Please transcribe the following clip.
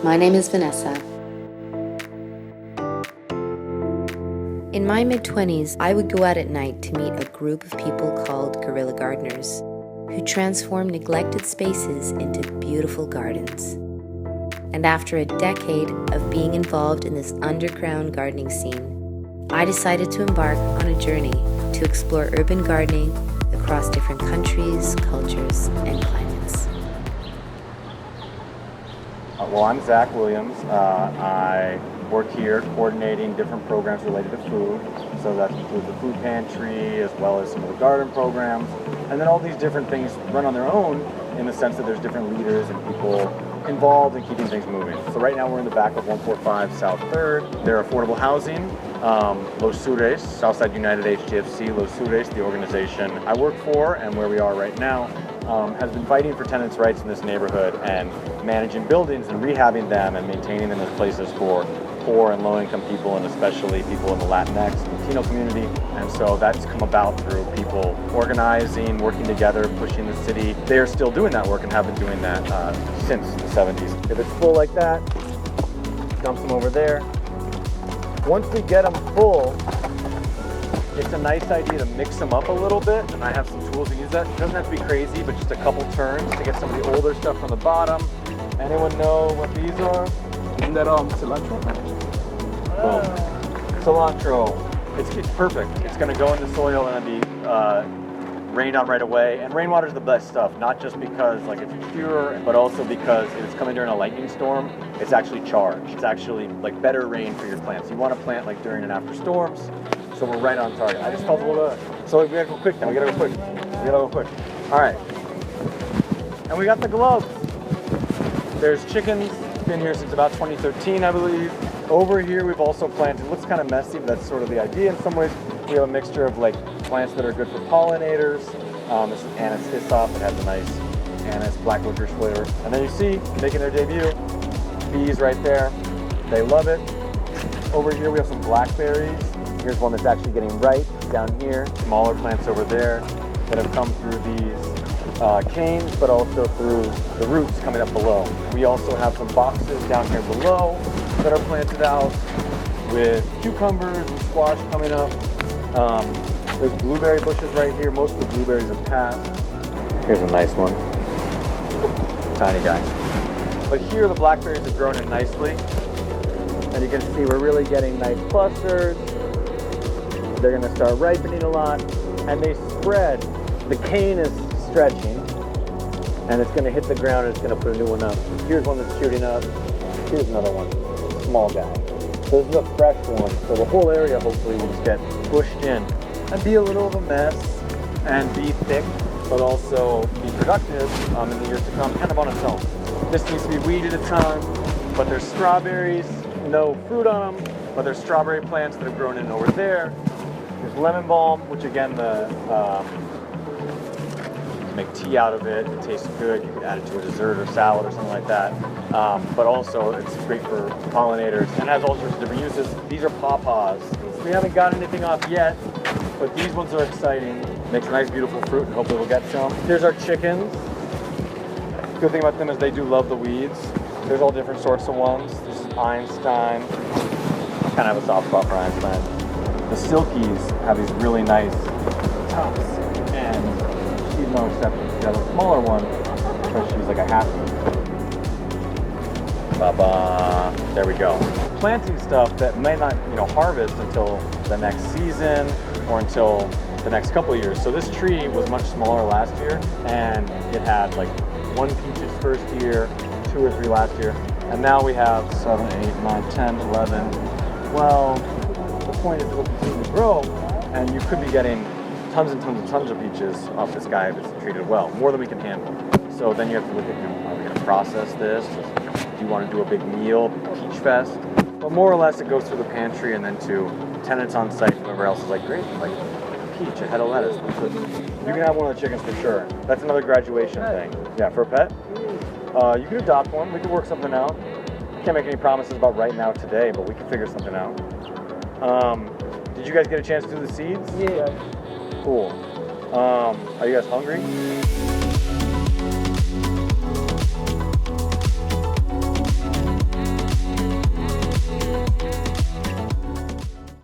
My name is Vanessa. In my mid-20s, I would go out at night to meet a group of people called guerrilla gardeners who transform neglected spaces into beautiful gardens. And after a decade of being involved in this underground gardening scene, I decided to embark on a journey to explore urban gardening across different countries, cultures, and climates. Well, I'm Zach Williams. I work here coordinating different programs related to food. So that includes the food pantry as well as some of the garden programs. And then all these different things run on their own in the sense that there's different leaders and people involved in keeping things moving. So right now we're in the back of 145 South 3rd. They're affordable housing. Los Sures, Southside United HDFC, Los Sures, the organization I work for and where we are right now, has been fighting for tenants' rights in this neighborhood and managing buildings and rehabbing them and maintaining them as places for poor and low-income people, and especially people in the Latinx, Latino community. And so that's come about through people organizing, working together, pushing the city. They are still doing that work and have been doing that since the 70s. If it's full like that, dumps them over there. Once we get them full, it's a nice idea to mix them up a little bit, and I have some tools to use that. It doesn't have to be crazy, but just a couple turns to get some of the older stuff from the bottom. Anyone know what these are? Isn't that cilantro? Boom. Cilantro. It's perfect. It's going to go in the soil and be rained on right away. And rainwater is the best stuff, not just because it's pure, but also because if it's coming during a lightning storm, it's actually charged. It's actually better rain for your plants. You want to plant during and after storms. So we're right on target. I just felt a little bit. So we gotta go quick now. We gotta go quick. All right. And we got the gloves. There's chickens. Been here since about 2013, I believe. Over here, we've also planted. It looks kind of messy, but that's sort of the idea in some ways. We have a mixture of plants that are good for pollinators. This is anise hyssop. It has a nice anise black licorice flavor. And then you see, making their debut, bees right there. They love it. Over here, we have some blackberries. Here's one that's actually getting ripe down here. Smaller plants over there that have come through these canes, but also through the roots coming up below. We also have some boxes down here below that are planted out with cucumbers and squash coming up. There's blueberry bushes right here. Most of the blueberries have passed. Here's a nice one. Tiny guy. But here the blackberries have grown in nicely. And you can see we're really getting nice clusters. They're going to start ripening a lot, and they spread. The cane is stretching, and it's going to hit the ground, and it's going to put a new one up. Here's one that's shooting up. Here's another one, small guy. So this is a fresh one. So the whole area hopefully will just get pushed in and be a little of a mess and be thick, but also be productive in the years to come, kind of on its own. This needs to be weeded a ton, but there's strawberries, no fruit on them, but there's strawberry plants that have grown in over there. There's lemon balm, which again, you can make tea out of it. It tastes good. You could add it to a dessert or salad or something like that. But also, it's great for pollinators and has all sorts of different uses. These are pawpaws. We haven't got anything off yet, but these ones are exciting. Makes a nice, beautiful fruit, and hopefully we'll get some. Here's our chickens. The good thing about them is they do love the weeds. There's all different sorts of ones. This is Einstein. I kind of have a soft spot for Einstein. The silkies have these really nice tops, and she's no exception. She has a smaller one, but she's like a half. Ba-ba. There we go. Planting stuff that may not, harvest until the next season or until the next couple of years. So this tree was much smaller last year, and it had 1 peach its first year, 2 or 3 last year, and now we have 7, 8, 9, 10, 11, 12. The point is it will continue to grow, and you could be getting tons and tons and tons of peaches off this guy if it's treated well, more than we can handle. So then you have to look at, are we going to process this? Do you want to do a big meal, peach fest? But more or less it goes through the pantry and then to tenants on site, whoever else is great, peach, a head of lettuce. You can have one of the chickens for sure. That's another graduation thing. Yeah, for a pet? You can adopt one. We can work something out. Can't make any promises about right now today, but we can figure something out. Did you guys get a chance to do the seeds? Yeah. Cool. Are you guys hungry?